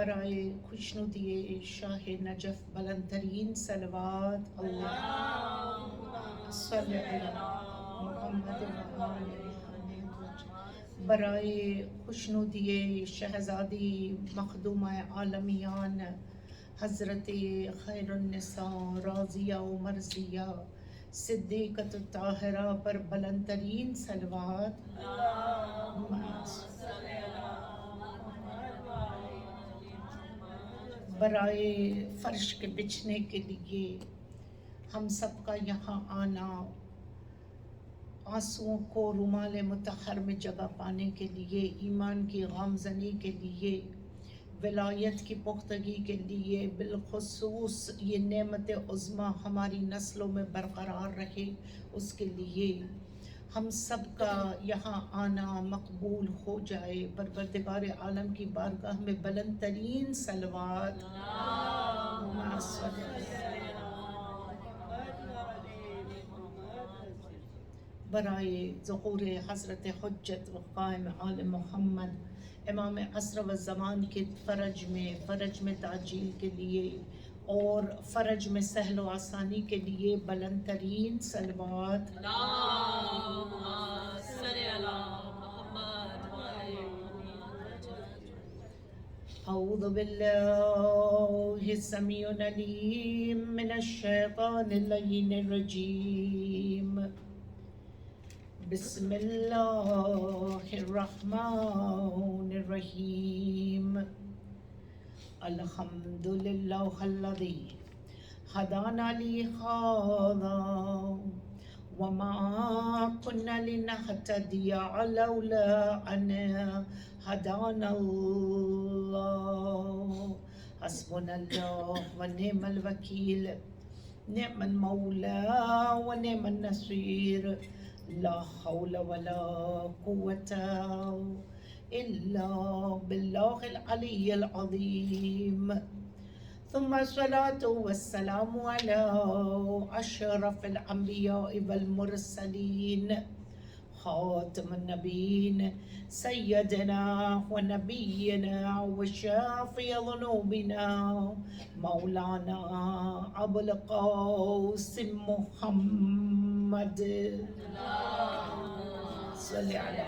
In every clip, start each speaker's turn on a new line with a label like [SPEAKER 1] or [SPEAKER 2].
[SPEAKER 1] برائے خوشنودی شاہ نجف بلند ترین صلوات اللہم صلی علی محمد و آل محمد، برائے خوشنودی شہزادی مخدومہ عالمیان حضرت خیر النساء راضیہ و مرضیہ صدیقۃ الطاہرہ پر بلند ترین صلوات، برائے فرش کے بچھنے کے لیے ہم سب کا یہاں آنا، آنسوؤں کو رومال مطہر میں جگہ پانے کے لیے، ایمان کی گامزنی کے لیے، ولایت کی پختگی کے لیے، بالخصوص یہ نعمت عظمیٰ ہماری نسلوں میں برقرار رہے اس کے لیے ہم سب کا یہاں آنا مقبول ہو جائے۔ پروردگار عالم کی بارگاہ میں بلند ترین صلوات، برائے ظہور حضرت حجت و قائم آل محمد امام عصر و زمان کے فرج میں تعجیل کے لیے اور فرج میں سہل و آسانی کے لیے بلند ترین صلوات، اعوذ باللہ السمیع العلیم من الشیطان اللعین الرجیم، بسم اللہ الرحمن الرحیم، الحمدللہ الذی ہدانا لہذا وما كنا لنهتدي لولا أن هدانا الله، حسبنا الله ونعم الوكيل، نعم المولى ونعم النصير، لا حول ولا قوة إلا بالله العلي العظيم، ثم الصلاة والسلام على أشرف الأنبياء والمرسلين، خاتم النبيين، سيدنا ونبينا وشافي ذنوبنا مولانا أبو القاسم محمد صلى على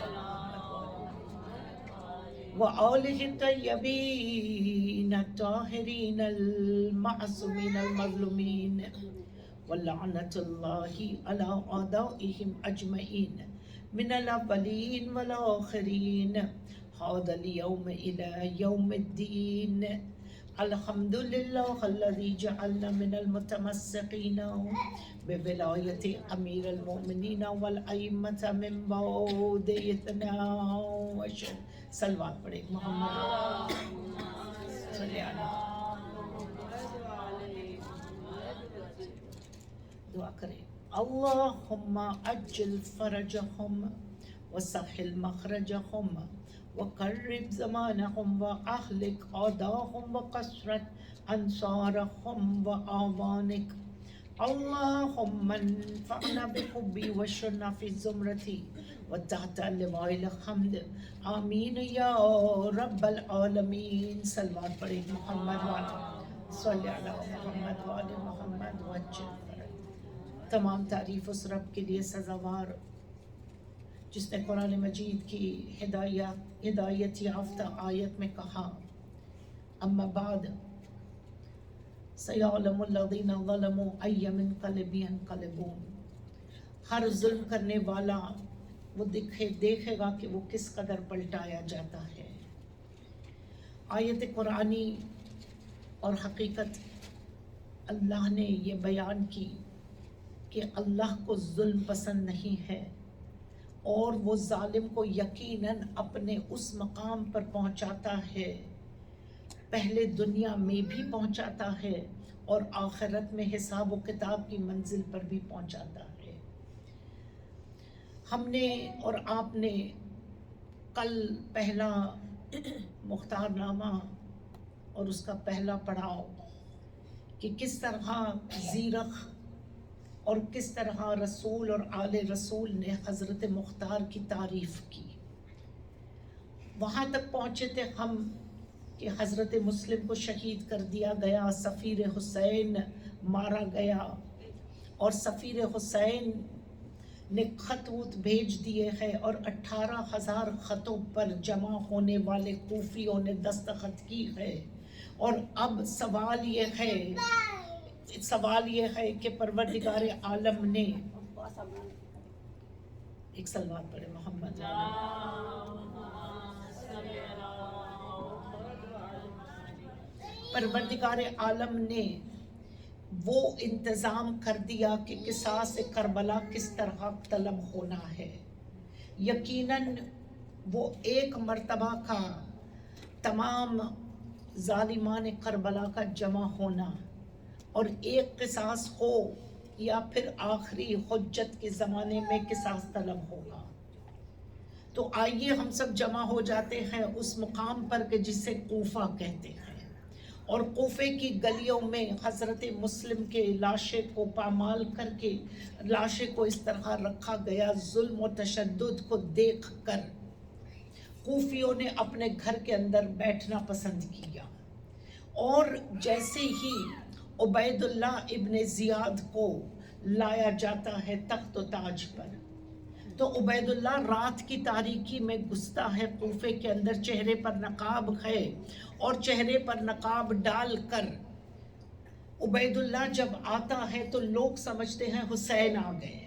[SPEAKER 1] وآلہ الطیبین الطاہرین المعصومین المظلومین، ولعنۃ اللہ علی اعدائہم اجمعین من الاولین والآخرین حاذ الیوم الی یوم الدین، الحمدللہ الذی جعلنا من المتمسکین بولایت امیر المؤمنین والائمۃ من بعد اثنا عشر، صلوات پڑھے محمد صلی اللہ، دعا کریں، اللہم اجل فرجہم وسہل مخرجہم وقرب زمانہم واہلک اعداءہم وکثرت انصارہم واعوانک، اللہم انفعنا بحبی وشرنا فی زمرتی وتحت لواء الحمد، آمین یا رب العالمین، صلوات پڑھیں محمد وعلی صلی علی محمد وعلی محمد وعجل فرج۔ تمام تعریف اس رب کے لیے سزاوار جس نے قرآن مجید کی ہدایت یافتہ آیت میں کہا، اما بعد سیعلم الذین ظلموا ای منقلب ینقلبون، ہر ظلم کرنے والا وہ دیکھے گا کہ وہ کس قدر پلٹایا جاتا ہے۔ آیت قرآنی اور حقیقت اللہ نے یہ بیان کی کہ اللہ کو ظلم پسند نہیں ہے اور وہ ظالم کو یقیناً اپنے اس مقام پر پہنچاتا ہے، پہلے دنیا میں بھی پہنچاتا ہے اور آخرت میں حساب و کتاب کی منزل پر بھی پہنچاتا ہے۔ ہم نے اور آپ نے کل پہلا مختار نامہ اور اس کا پہلا پڑاؤ کہ کس طرح زیرخ اور کس طرح رسول اور آل رسول نے حضرت مختار کی تعریف کی، وہاں تک پہنچے تھے ہم کہ حضرت مسلم کو شہید کر دیا گیا، سفیر حسین مارا گیا، اور سفیر حسین نے خط بھیج دیے ہیں اور 18,000 خطوں پر جمع ہونے والے کوفیوں نے دستخط کی ہے. اور اب سوال یہ ہے کہ پروردگار عالم نے ایک سلوات پڑھے محمد پروردگار عالم نے وہ انتظام کر دیا کہ قصاص کربلا کس طرح طلب ہونا ہے. یقیناً وہ ایک مرتبہ کا تمام ظالمان کربلا کا جمع ہونا اور ایک قصاص ہو یا پھر آخری حجت کے زمانے میں قصاص طلب ہوگا. تو آئیے ہم سب جمع ہو جاتے ہیں اس مقام پر کہ جسے کوفہ کہتے ہیں، اور کوفے کی گلیوں میں حضرت مسلم کے لاشے کو پامال کر کے لاشے کو اس طرح رکھا گیا. ظلم و تشدد کو دیکھ کر کوفیوں نے اپنے گھر کے اندر بیٹھنا پسند کیا، اور جیسے ہی عبید اللہ ابن زیاد کو لایا جاتا ہے تخت و تاج پر، تو عبید اللہ رات کی تاریکی میں گھستا ہے کوفے کے اندر، چہرے پر نقاب ہے، اور چہرے پر نقاب ڈال کر عبید اللہ جب آتا ہے تو لوگ سمجھتے ہیں حسین آ گئے،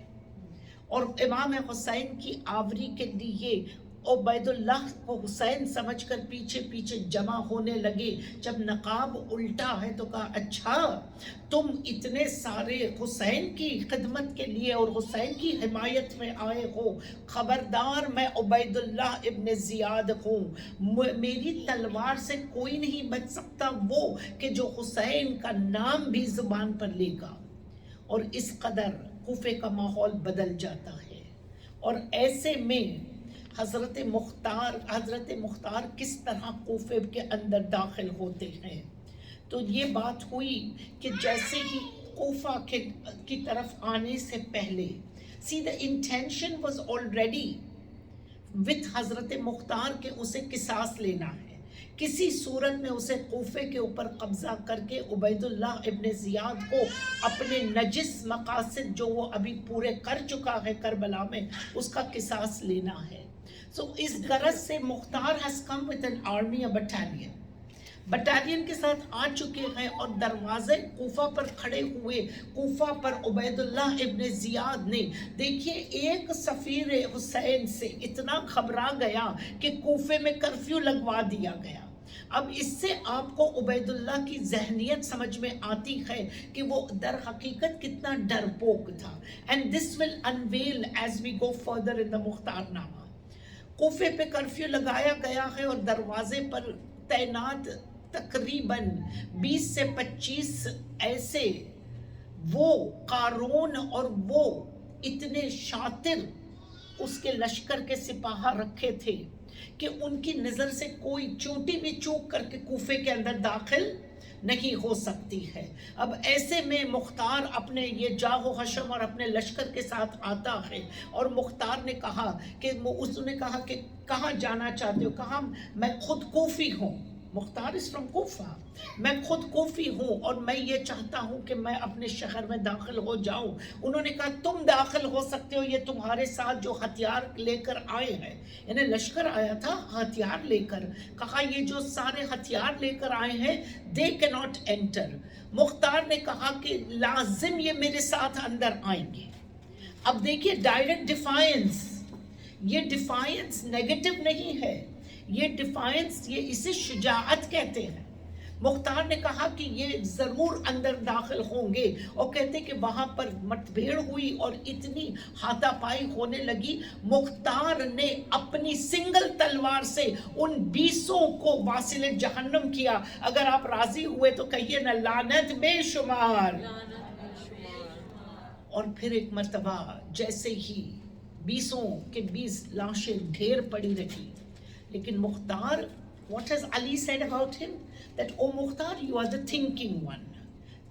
[SPEAKER 1] اور امام حسین کی آوری کے لیے عبید اللہ کو حسین سمجھ کر پیچھے پیچھے جمع ہونے لگے. جب نقاب الٹا ہے تو کہا اچھا تم اتنے سارے حسین کی خدمت کے لیے اور حسین کی حمایت میں آئے ہو، خبردار میں عبید اللہ ابن زیاد ہوں، میری تلوار سے کوئی نہیں بچ سکتا وہ کہ جو حسین کا نام بھی زبان پر لے گا. اور اس قدر کوفے کا ماحول بدل جاتا ہے. اور ایسے میں حضرت مختار کس طرح کوفے کے اندر داخل ہوتے ہیں. تو یہ بات ہوئی کہ جیسے ہی کوفہ کی طرف آنے سے پہلے the intention was already with حضرت مختار کہ اسے قصاص لینا ہے، کسی صورت میں اسے کوفے کے اوپر قبضہ کر کے عبید اللہ ابن زیاد کو اپنے نجس مقاصد جو وہ ابھی پورے کر چکا ہے کربلا میں اس کا قصاص لینا ہے. So اس غرض سے مختار has come with an army, a battalion کے ساتھ آ چکے ہیں، اور دروازے کوفہ پر کھڑے ہوئے. کوفہ پر عبید اللہ ابن زیاد نے دیکھیے ایک سفیر حسین سے اتنا گھبرا گیا کہ کوفے میں کرفیو لگوا دیا گیا. اب اس سے آپ کو عبید اللہ کی ذہنیت سمجھ میں آتی ہے کہ وہ در حقیقت کتنا ڈرپوک تھا. And this will unveil as we go further in the مختار نامہ. کوفے پہ کرفیو لگایا گیا ہے اور دروازے پر تعینات تقریباً 20 سے 25 ایسے وہ قارون اور وہ اتنے شاطر اس کے لشکر کے سپاہ رکھے تھے کہ ان کی نظر سے کوئی چوٹی بھی چوک کر کے کوفے کے اندر داخل نہیں ہو سکتی ہے. اب ایسے میں مختار اپنے یہ جاہ و حشم اور اپنے لشکر کے ساتھ آتا ہے، اور مختار نے کہا کہ اس نے کہا کہ کہاں جانا چاہتے ہو؟ کہا میں خود کوفی ہوں. مختار is from کوفہ، میں خود کوفی ہوں اور میں یہ چاہتا ہوں کہ میں اپنے شہر میں داخل ہو جاؤں. انہوں نے کہا تم داخل ہو سکتے ہو، یہ تمہارے ساتھ جو ہتھیار لے کر آئے ہیں، انہیں لشکر آیا تھا ہتھیار لے کر. کہا یہ جو سارے ہتھیار لے کر آئے ہیں they cannot enter. مختار نے کہا کہ لازم یہ میرے ساتھ اندر آئیں گے. اب دیکھیے ڈائریکٹ ڈیفائنس، یہ ڈیفائنس نیگیٹو نہیں ہے، یہ ڈیفائنس، یہ اسے شجاعت کہتے ہیں. مختار نے کہا کہ یہ ضرور اندر داخل ہوں گے، اور کہتے کہ وہاں پر مت بھیڑ ہوئی اور اتنی ہاتھا پائی ہونے لگی. مختار نے اپنی سنگل تلوار سے ان 20 کو واصل جہنم کیا. اگر آپ راضی ہوئے تو کہیے نا لعنت بے شمار. اور پھر ایک مرتبہ جیسے ہی 20 کے 20 لاشیں ڈھیر پڑی رہی، لیکن مختار, what has Ali said about him? That, oh Mukhtar, you are the thinking one.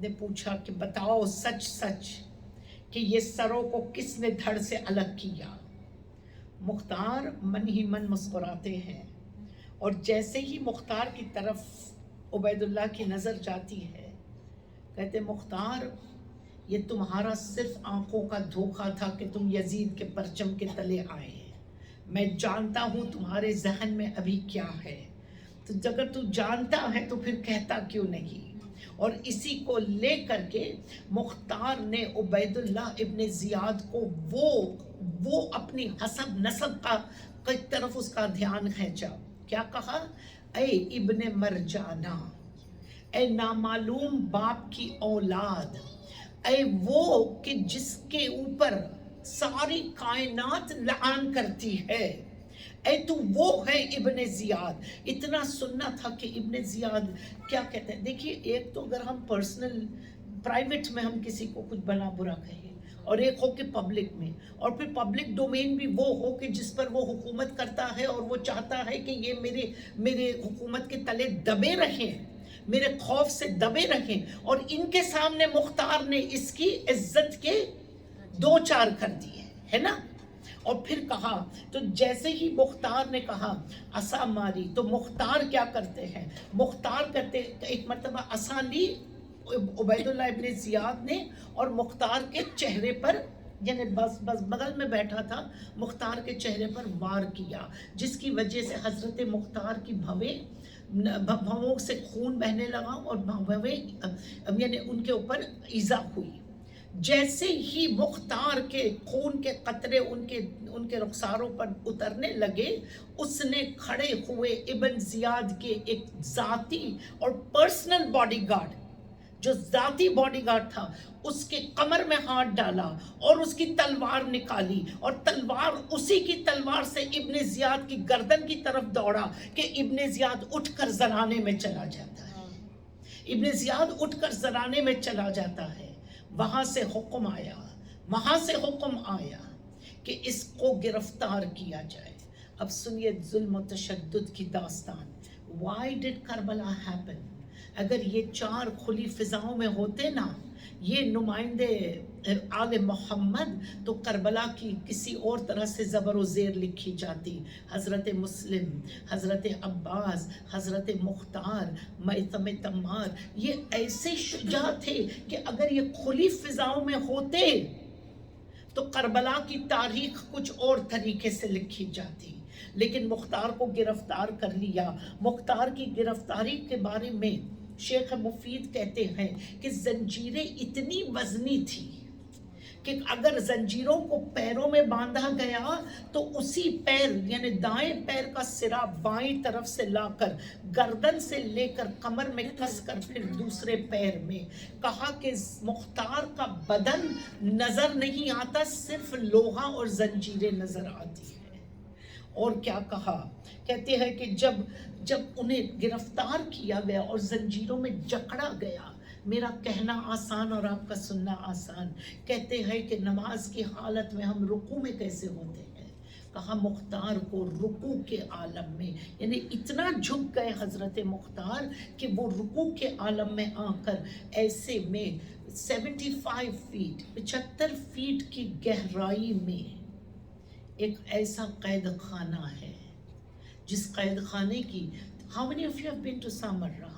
[SPEAKER 1] نے پوچھا کہ بتاؤ سچ سچ کہ یہ سروں کو کس نے دھڑ سے الگ کیا؟ مختار من ہی من مسکراتے ہیں، اور جیسے ہی مختار کی طرف عبید اللہ کی نظر جاتی ہے، کہتے مختار یہ تمہارا صرف آنکھوں کا دھوکہ تھا کہ تم یزید کے پرچم کے تلے آئے، میں جانتا ہوں تمہارے ذہن میں ابھی کیا ہے، تو اگر تو جانتا ہے تو پھر کہتا کیوں نہیں؟ اور اسی کو لے کر کے مختار نے عبید اللہ ابن زیاد کو وہ اپنی حسب نسب کی طرف اس کا دھیان کھینچا. کیا کہا؟ اے ابن مرجانہ، اے نامعلوم باپ کی اولاد، اے وہ کہ جس کے اوپر ساری کائنات لعان کرتی ہے، اے تو وہ ہے ابن زیاد. اتنا سننا تھا کہ ابن زیاد کیا کہتے ہیں. دیکھیے ایک تو اگر ہم پرسنل پرائیویٹ میں ہم کسی کو کچھ بنا برا کہیں، اور ایک ہو کہ پبلک میں، اور پھر پبلک ڈومین بھی وہ ہو کہ جس پر وہ حکومت کرتا ہے اور وہ چاہتا ہے کہ یہ میرے حکومت کے تلے دبے رہیں، میرے خوف سے دبے رہیں، اور ان کے سامنے مختار نے اس کی عزت کے دو چار کر دیے ہے نا. اور پھر کہا تو جیسے ہی مختار نے کہا عصا ماری، تو مختار کیا کرتے ہیں؟ مختار کرتے ایک مرتبہ عصا لی عبید اللہ ابن زیاد نے، اور مختار کے چہرے پر، یعنی بس بغل میں بیٹھا تھا، مختار کے چہرے پر وار کیا، جس کی وجہ سے حضرت مختار کی بھووں سے خون بہنے لگا، اور بھویں یعنی ان کے اوپر ایذا ہوئی. جیسے ہی مختار کے خون کے قطرے ان کے رخساروں پر اترنے لگے، اس نے کھڑے ہوئے ابن زیاد کے ایک ذاتی اور پرسنل باڈی گارڈ، جو ذاتی باڈی گارڈ تھا، اس کے کمر میں ہاتھ ڈالا اور اس کی تلوار نکالی، اور تلوار اسی کی تلوار سے ابن زیاد کی گردن کی طرف دوڑا کہ ابن زیاد اٹھ کر زنانے میں چلا جاتا ہے. ابن زیاد اٹھ کر زنانے میں چلا جاتا ہے. وہاں سے حکم آیا کہ اس کو گرفتار کیا جائے. اب سنیے ظلم و تشدد کی داستان. Why did Karbala happen؟ اگر یہ چار کھلی فضاؤں میں ہوتے نا یہ نمائندے آل محمد، تو کربلا کی کسی اور طرح سے زبر و زیر لکھی جاتی. حضرت مسلم، حضرت عباس، حضرت مختار، میثم تمار، یہ ایسے شجاع تھے کہ اگر یہ کھلی فضاؤں میں ہوتے تو کربلا کی تاریخ کچھ اور طریقے سے لکھی جاتی. لیکن مختار کو گرفتار کر لیا. مختار کی گرفتاری کے بارے میں شیخ مفید کہتے ہیں کہ زنجیریں اتنی وزنی تھی کہ اگر زنجیروں کو پیروں میں باندھا گیا تو اسی پیر یعنی دائیں پیر کا سرا بائیں طرف سے لا کر گردن سے لے کر کمر میں کس کر پھر دوسرے پیر میں. کہا کہ مختار کا بدن نظر نہیں آتا، صرف لوہا اور زنجیریں نظر آتی ہیں. اور کیا کہا؟ کہتے ہیں کہ جب انہیں گرفتار کیا گیا اور زنجیروں میں جکڑا گیا، میرا کہنا آسان اور آپ کا سننا آسان. کہتے ہیں کہ نماز کی حالت میں ہم رکوع میں کیسے ہوتے ہیں؟ کہا مختار کو رکوع کے عالم میں، یعنی اتنا جھک گئے حضرت مختار کہ وہ رکوع کے عالم میں آ کر ایسے میں 75 فیٹ کی گہرائی میں ایک ایسا قید خانہ ہے جس قید خانے کی how many of you have been to Samarra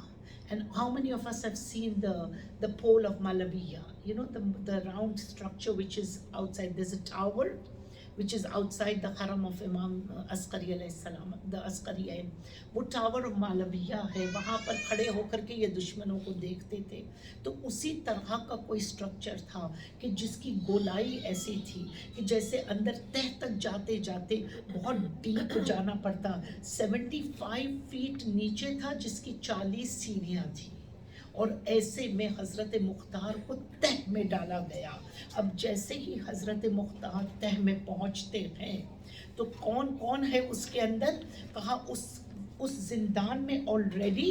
[SPEAKER 1] and how many of us have seen the pole of Malabiya, you know, the round structure which is outside. There's a tower which is outside the haram of Imam Askari alayhi salam, the Askari ayn. وہ tower of Malviya ہے، وہاں پر کھڑے ہو کر کے یہ دشمنوں کو دیکھتے تھے. تو اسی طرح کا کوئی سٹرکچر تھا کہ جس کی گولائی ایسی تھی کہ جیسے اندر تہ تک جاتے جاتے بہت ڈیپ جانا پڑتا. 75 فیٹ نیچے تھا جس کی 40 سیڑھیاں تھیں، اور ایسے میں حضرت مختار کو تہ میں ڈالا گیا. اب جیسے ہی حضرت مختار تہ میں پہنچتے ہیں تو کون کون ہے اس کے اندر؟ کہا اس زندان میں آلریڈی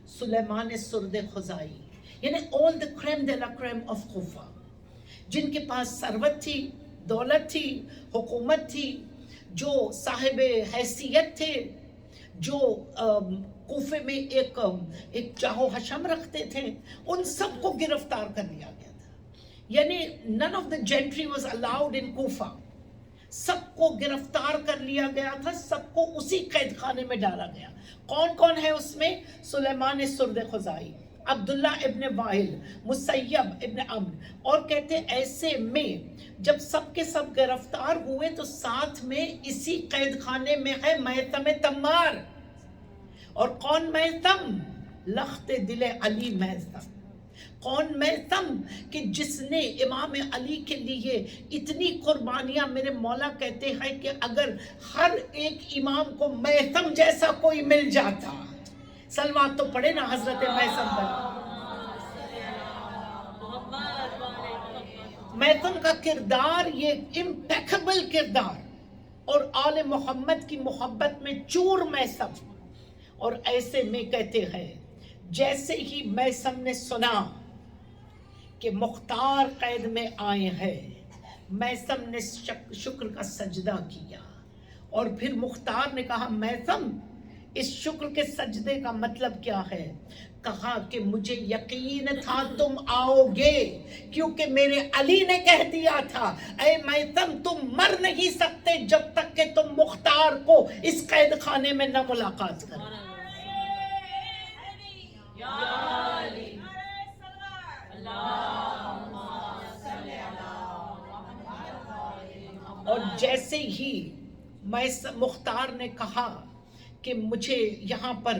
[SPEAKER 1] سلیمان سرد خزائی، یعنی all the crème de la crème of Kufa, جن کے پاس ثروت تھی، دولت تھی، حکومت تھی، جو صاحب حیثیت تھے، جو کوفے میں ایک چاہو حشم رکھتے تھے، ان سب کو گرفتار کر لیا گیا تھا. یعنی none of the gentry was allowed in Kufa. سب کو گرفتار کر لیا گیا تھا، سب کو اسی قید خانے میں ڈالا گیا. کون کون ہے اس میں؟ سلیمان سرد خزائی، عبداللہ ابن وائل، مسیب ابن عمرو. اور کہتے ایسے میں جب سب کے سب گرفتار ہوئے تو ساتھ میں اسی قید خانے میں ہے میثم تمار. اور کون میثم؟ لخت دل علی میثم. کون میثم؟ کہ جس نے امام علی کے لیے اتنی قربانیاں، میرے مولا کہتے ہیں کہ اگر ہر ایک امام کو میثم جیسا کوئی مل جاتا. صلوات تو پڑھے نا حضرت میثم پر. میثم کا کردار یہ امپیکبل کردار، اور آل محمد کی محبت میں چور میثم. اور ایسے میں کہتے ہیں جیسے ہی میثم نے سنا کہ مختار قید میں آئے ہیں، میثم نے شکر کا سجدہ کیا. اور پھر مختار نے کہا میثم اس شکر کے سجدے کا مطلب کیا ہے؟ کہا کہ مجھے یقین تھا تم آؤ گے، کیونکہ میرے علی نے کہہ دیا تھا اے میثم تم مر نہیں سکتے جب تک کہ تم مختار کو اس قید خانے میں نہ ملاقات کرو. اور جیسے ہی مختار نے کہا کہ مجھے یہاں پر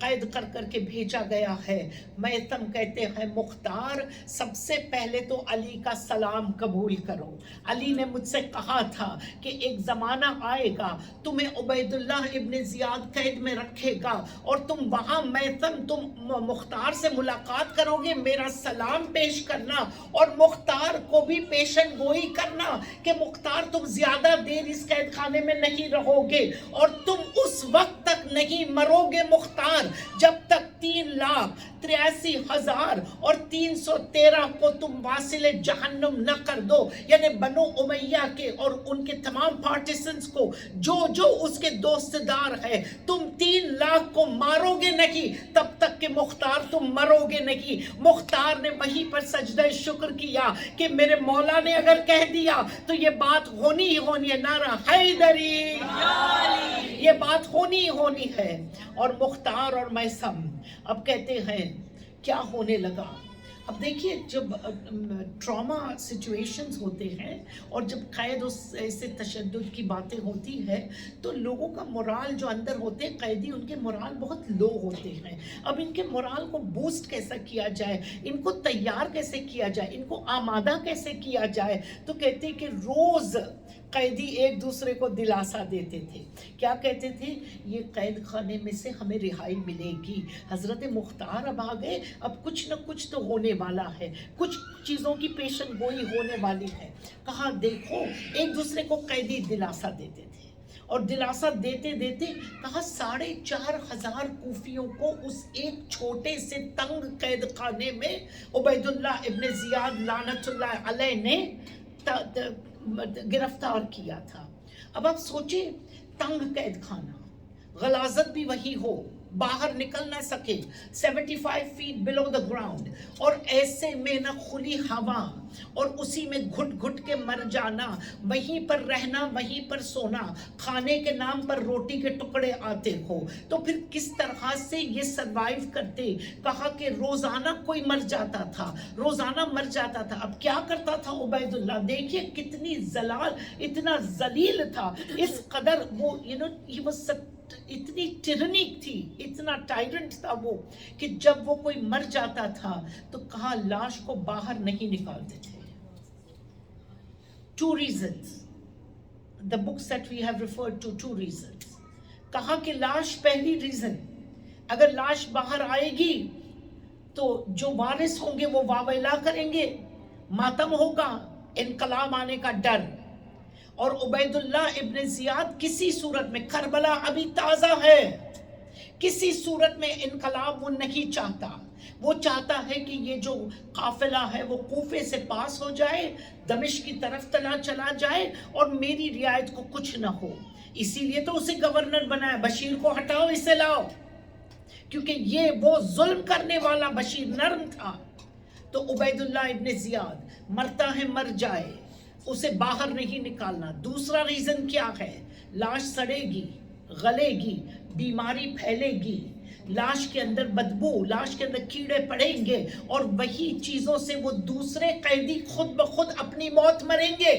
[SPEAKER 1] قید کر کر کے بھیجا گیا ہے، میثم کہتے ہیں مختار سب سے پہلے تو علی کا سلام قبول کرو. علی نے مجھ سے کہا تھا کہ ایک زمانہ آئے گا تمہیں عبید اللہ ابن زیاد قید میں رکھے گا اور تم وہاں میثم تم مختار سے ملاقات کرو گے، میرا سلام پیش کرنا اور مختار کو بھی پیشن گوئی کرنا کہ مختار تم زیادہ دیر اس قید خانے میں نہیں رہو گے اور تم اس وقت تک نہیں مرو گے مختار جب تک 3,83,000 اور 313 کو تم واصل جہنم نہ کر دو. یعنی بنو امیہ کے اور ان کے تمام پارٹیسنز کو جو اس کے دوست دار ہے، تم 3 لاکھ کو مارو گے نہیں تب تک کہ مختار تم مرو گے نہیں. مختار نے وہیں پر سجدہ شکر کیا کہ میرے مولا نے اگر کہہ دیا تو یہ بات ہونی ہی ہونی ہے. نعرہ حیدری، یہ بات ہونی ہی ہونی ہے. اور مختار اور میثم اب کہتے ہیں کیا ہونے لگا. اب دیکھیے جب ٹراما سچویشنز ہوتے ہیں اور جب قید ایسے تشدد کی باتیں ہوتی ہے تو لوگوں کا morale جو اندر ہوتے ہیں قیدی، ان کے morale بہت لو ہوتے ہیں. اب ان کے morale کو بوسٹ کیسا کیا جائے، ان کو تیار کیسے کیا جائے، ان کو آمادہ کیسے کیا جائے. تو کہتے ہیں کہ روز قیدی ایک دوسرے کو دلاسا دیتے تھے. کیا کہتے تھے؟ یہ قید خانے میں سے ہمیں رہائی ملے گی. حضرت مختار اب آ گئے، اب کچھ نہ کچھ تو ہونے والا ہے، کچھ چیزوں کی پیشن گوئی ہونے والی ہے. کہا دیکھو ایک دوسرے کو قیدی دلاسا دیتے تھے اور دلاسا دیتے دیتے کہا 4,500 کوفیوں کو اس ایک چھوٹے سے تنگ قید خانے میں عبید اللہ ابن زیاد لعنت اللہ علیہ نے گرفتار کیا تھا. اب آپ سوچیں تنگ قید خانہ، غلاظت بھی وہی ہو، باہر نکل نہ سکے، 75 فیٹ بلو دا گراؤنڈ، اور ایسے میں نہ کھلی ہوا اور اسی میں گھٹ گھٹ کے مر جانا، وہیں پر رہنا، وہیں پر سونا، کھانے کے نام پر روٹی کے ٹکڑے آتے ہو تو پھر کس طرح سے یہ سروائیو کرتے. کہا کہ روزانہ کوئی مر جاتا تھا، روزانہ مر جاتا تھا. اب کیا کرتا تھا عبید اللہ؟ دیکھیے کتنی زلال، اتنا ذلیل تھا، اس قدر وہ he was اتنی ٹرنک تھی، اتنا ٹائرنٹ تھا وہ کہ جب وہ کوئی مر جاتا تھا تو کہا لاش کو باہر نہیں نکالتے تھے. 2 reasons. The books that we have referred to, 2 reasons. کہا کہ لاش، پہلی ریزن، اگر لاش باہر آئے گی تو جو وارث ہوں گے وہ واویلا کریں گے، ماتم ہوگا، انقلاب آنے کا ڈر. اور عبید اللہ ابن زیاد کسی صورت میں، کربلا ابھی تازہ ہے، کسی صورت میں انقلاب وہ نہیں چاہتا. وہ چاہتا ہے کہ یہ جو قافلہ ہے وہ کوفے سے پاس ہو جائے، دمشق کی طرف چلا جائے اور میری رعایت کو کچھ نہ ہو. اسی لیے تو اسے گورنر بنایا، بشیر کو ہٹاؤ اسے لاؤ. کیونکہ یہ وہ ظلم کرنے والا بشیر نرم تھا. تو عبیداللہ ابن زیاد مرتا ہے مر جائے، اسے باہر نہیں نکالنا. دوسرا ریزن کیا ہے؟ لاش سڑے گی، گلے گی، بیماری پھیلے گی، لاش کے اندر بدبو، لاش کے اندر کیڑے پڑیں گے، اور وہی چیزوں سے وہ دوسرے قیدی خود بخود اپنی موت مریں گے.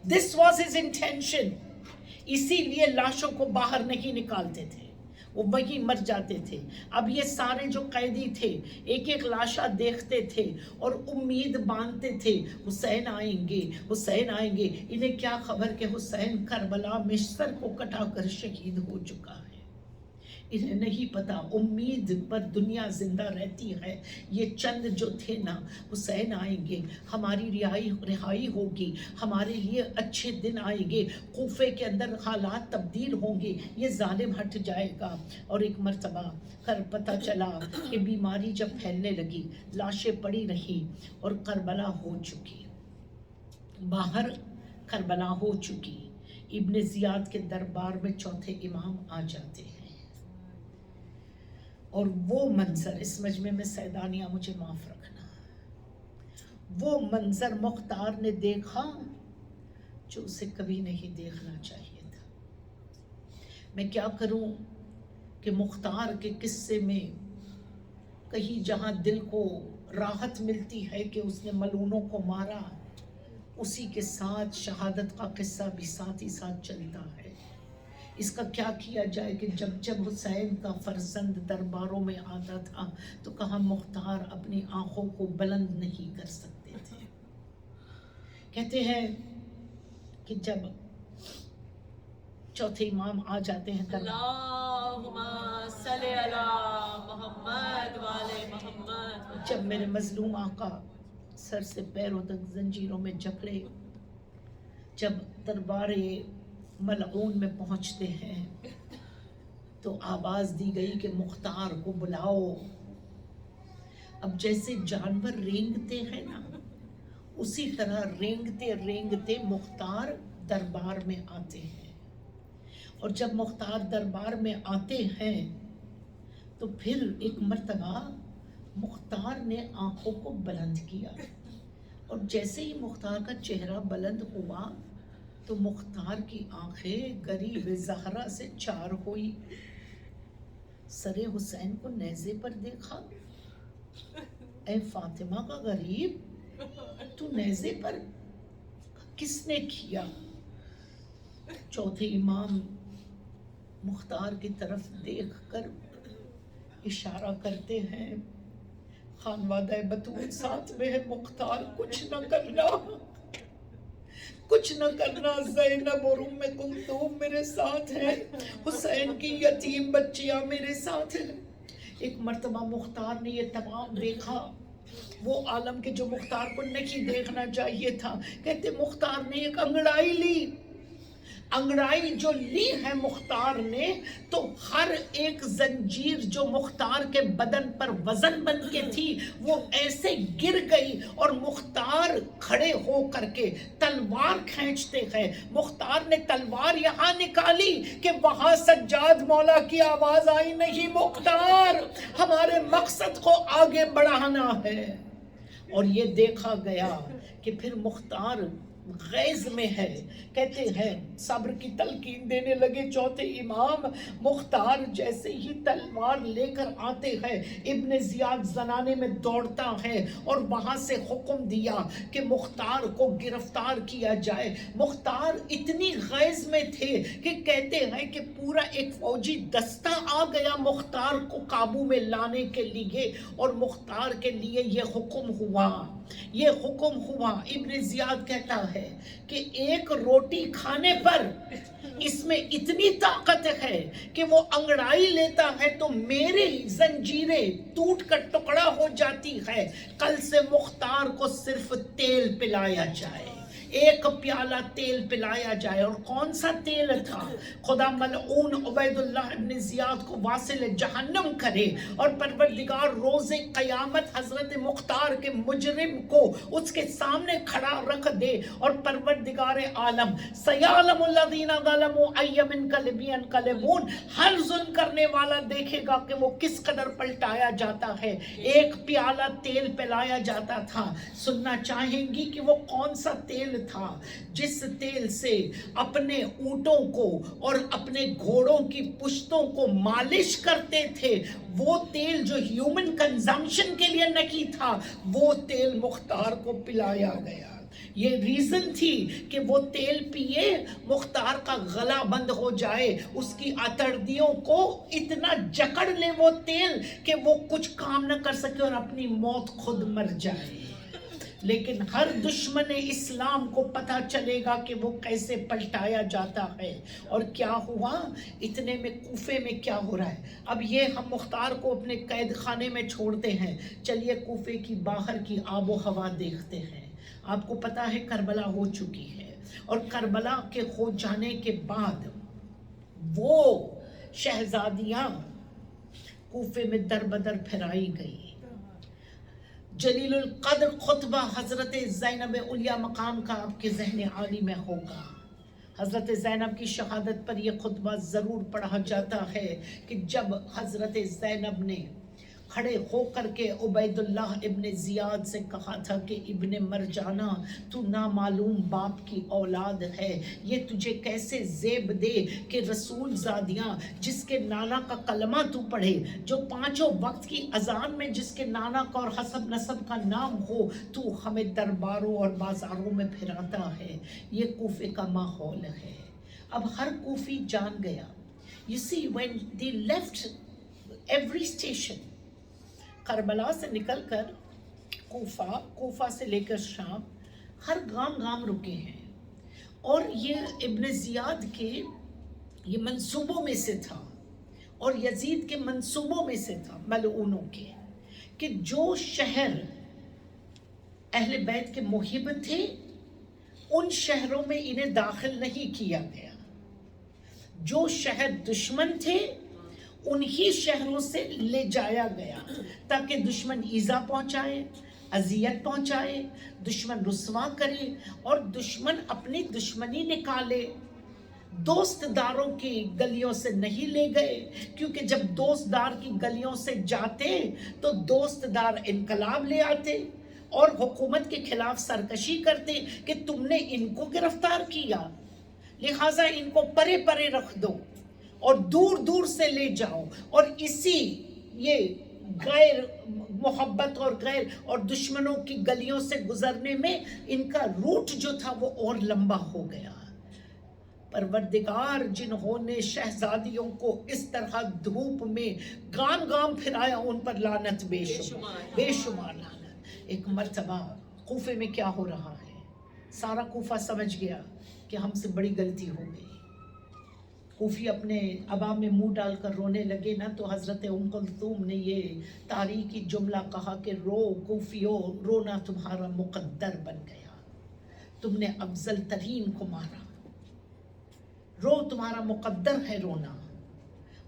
[SPEAKER 1] This was his intention. اسی لیے لاشوں کو باہر نہیں نکالتے تھے، وہ وہی مر جاتے تھے. اب یہ سارے جو قیدی تھے ایک ایک لاشا دیکھتے تھے اور امید باندھتے تھے حسین آئیں گے، حسین آئیں گے. انہیں کیا خبر کہ حسین کربلا میں سر کو کٹا کر شہید ہو چکا ہے. انہیں نہیں پتا، امید پر دنیا زندہ رہتی ہے. یہ چند جو تھے نا، حسین آئیں گے، ہماری رہائی ہوگی، ہمارے لیے اچھے دن آئیں گے، کوفے کے اندر حالات تبدیل ہوں گے، یہ ظالم ہٹ جائے گا. اور ایک مرتبہ پتہ چلا کہ بیماری جب پھیلنے لگی، لاشیں پڑی رہی اور کربلا ہو چکی، باہر کربلا ہو چکی. ابن زیاد کے دربار میں چوتھے امام آ جاتے ہیں، اور وہ منظر، اس مجمع میں سیدانیہ مجھے معاف رکھنا، وہ منظر مختار نے دیکھا جو اسے کبھی نہیں دیکھنا چاہیے تھا. میں کیا کروں کہ مختار کے قصے میں کہیں جہاں دل کو راحت ملتی ہے کہ اس نے ملعونوں کو مارا، اسی کے ساتھ شہادت کا قصہ بھی ساتھ ہی ساتھ چلتا ہے. اس کا کیا کیا جائے کہ جب جب حسین کا فرزند درباروں میں آتا تھا تو کہاں مختار اپنی آنکھوں کو بلند نہیں کر سکتے تھے. کہتے ہیں کہ جب چوتھے امام آ جاتے ہیں،
[SPEAKER 2] اللہم صلی علی محمد وعلی محمد،
[SPEAKER 1] جب میرے مظلوم آقا سر سے پیروں تک زنجیروں میں جکڑے، جب دربار ملعون میں پہنچتے ہیں تو آواز دی گئی کہ مختار کو بلاؤ. اب جیسے جانور رینگتے ہیں نا، اسی طرح رینگتے رینگتے مختار دربار میں آتے ہیں. اور جب مختار دربار میں آتے ہیں تو پھر ایک مرتبہ مختار نے آنکھوں کو بلند کیا، اور جیسے ہی مختار کا چہرہ بلند ہوا تو مختار کی آنکھیں غریب زہرا سے چار ہوئی. سر حسین کو نیزے پر دیکھا. اے فاطمہ کا غریب، تو نیزے پر کس نے کیا؟ چوتھے امام مختار کی طرف دیکھ کر اشارہ کرتے ہیں، خانوادہ بطول ساتھ میں ہے، مختار کچھ نہ کرنا، کچھ نہ کرنا. زینب اور ام کلثوم میرے ساتھ ہیں، حسین کی یتیم بچیاں میرے ساتھ ہیں. ایک مرتبہ مختار نے یہ تمام دیکھا، وہ عالم کے جو مختار کو نہیں دیکھنا چاہیے تھا. کہتے مختار نے ایک انگڑائی لی، انگڑائی جو لی ہے مختار نے، تو ہر ایک زنجیر جو مختار کے بدن پر وزن بن کے تھی وہ ایسے گر گئی، اور مختار کھڑے ہو کر کے تلوار کھینچتے ہیں. مختار نے تلوار یہاں نکالی کہ وہاں سجاد مولا کی آواز آئی، نہیں مختار، ہمارے مقصد کو آگے بڑھانا ہے. اور یہ دیکھا گیا کہ پھر مختار غیظ میں ہے. کہتے ہیں صبر کی تلقین دینے لگے چوتھے امام. مختار جیسے ہی تلوار لے کر آتے ہیں، ابن زیاد زنانے میں دوڑتا ہے اور وہاں سے حکم دیا کہ مختار کو گرفتار کیا جائے. مختار اتنی غیظ میں تھے کہ کہتے ہیں کہ پورا ایک فوجی دستہ آ گیا مختار کو قابو میں لانے کے لیے، اور مختار کے لیے یہ حکم ہوا، یہ حکم ہوا. ابن زیاد کہتا ہے کہ ایک روٹی کھانے پر اس میں اتنی طاقت ہے کہ وہ انگڑائی لیتا ہے تو میری زنجیریں ٹوٹ کر ٹکڑا ہو جاتی ہے. کل سے مختار کو صرف تیل پلایا جائے. ایک پیالہ تیل پلایا جائے. اور کون سا تیل تھا؟ خدا ملعون عبیداللہ ابن زیاد کو واصل جہنم کرے. اور پروردگار روز قیامت حضرت مختار کے مجرم کو اس کے سامنے کھڑا رکھ دے اور پروردگار عالم سیعلم الذین ظلموا ای منقلب ینقلبون، ہر ظلم کرنے والا دیکھے گا کہ وہ کس قدر پلٹایا جاتا ہے. ایک پیالہ تیل پلایا جاتا تھا. سننا چاہیں گی کہ وہ کون سا تیل تھا؟ جس تیل سے اپنے اونٹوں کو اور اپنے گھوڑوں کی پشتوں کو مالش کرتے تھے. وہ تیل جو ہیومن کنزمپشن کے لیے نہیں تھا، وہ تیل مختار کو پلایا گیا. یہ ریزن تھی کہ وہ تیل پیے مختار کا گلا بند ہو جائے، اس کی اتڑدیوں کو اتنا جکڑ لے وہ تیل کہ وہ کچھ کام نہ کر سکے اور اپنی موت خود مر جائے. لیکن ہر دشمن اسلام کو پتہ چلے گا کہ وہ کیسے پلٹایا جاتا ہے. اور کیا ہوا اتنے میں کوفے میں کیا ہو رہا ہے. اب یہ ہم مختار کو اپنے قید خانے میں چھوڑتے ہیں، چلیے کوفے کی باہر کی آب و ہوا دیکھتے ہیں. آپ کو پتہ ہے کربلا ہو چکی ہے، اور کربلا کے ہو جانے کے بعد وہ شہزادیاں کوفے میں در بدر پھرائی گئی. جلیل القدر خطبہ حضرت زینب علیہ مقام کا آپ کے ذہن عالی میں ہوگا. حضرت زینب کی شہادت پر یہ خطبہ ضرور پڑھا جاتا ہے کہ جب حضرت زینب نے کھڑے ہو کر کے عبیداللہ ابن زیاد سے کہا تھا کہ ابن مرجانہ تو نامعلوم باپ کی اولاد ہے، یہ تجھے کیسے زیب دے کہ رسول زادیاں جس کے نانا کا کلمہ تو پڑھے، جو پانچوں وقت کی اذان میں جس کے نانا کا اور حسب نسب کا نام ہو، تو ہمیں درباروں اور بازاروں میں پھراتا ہے. یہ کوفے کا ماحول ہے. اب ہر کوفی جان گیا. You see, when they left every station, Karbala سے نکل کر کوفہ سے لے کر شام، ہر گام رکے ہیں. اور یہ ابن زیاد کے یہ منصوبوں میں سے تھا، اور یزید کے منصوبوں میں سے تھا ملعونوں کے، کہ جو شہر اہل بیت کے محب تھے ان شہروں میں انہیں داخل نہیں کیا گیا. جو شہر دشمن تھے انہی شہروں سے لے جایا گیا تاکہ دشمن ایذا پہنچائے، اذیت پہنچائے، دشمن رسوا کرے اور دشمن اپنی دشمنی نکالے. دوست داروں کی گلیوں سے نہیں لے گئے، کیونکہ جب دوست دار کی گلیوں سے جاتے تو دوست دار انقلاب لے آتے اور حکومت کے خلاف سرکشی کرتے کہ تم نے ان کو گرفتار کیا، لہٰذا ان کو پرے پرے رکھ دو اور دور دور سے لے جاؤ. اور اسی یہ غیر محبت اور دشمنوں کی گلیوں سے گزرنے میں ان کا روٹ جو تھا وہ اور لمبا ہو گیا. پروردگار جنہوں نے شہزادیوں کو اس طرح دھوپ میں گام پھرایا، ان پر لعنت بے شمار لعنت. ایک مرتبہ کوفے میں کیا ہو رہا ہے، سارا کوفہ سمجھ گیا کہ ہم سے بڑی غلطی ہو گئی. کوفی اپنے ابا میں منہ ڈال کر رونے لگے نا، تو حضرت ام کلثوم نے یہ تاریخی جملہ کہا کہ رو کوفیو، رونا تمہارا مقدر بن گیا، تم نے افضل ترین کو مارا، رو تمہارا مقدر ہے رونا.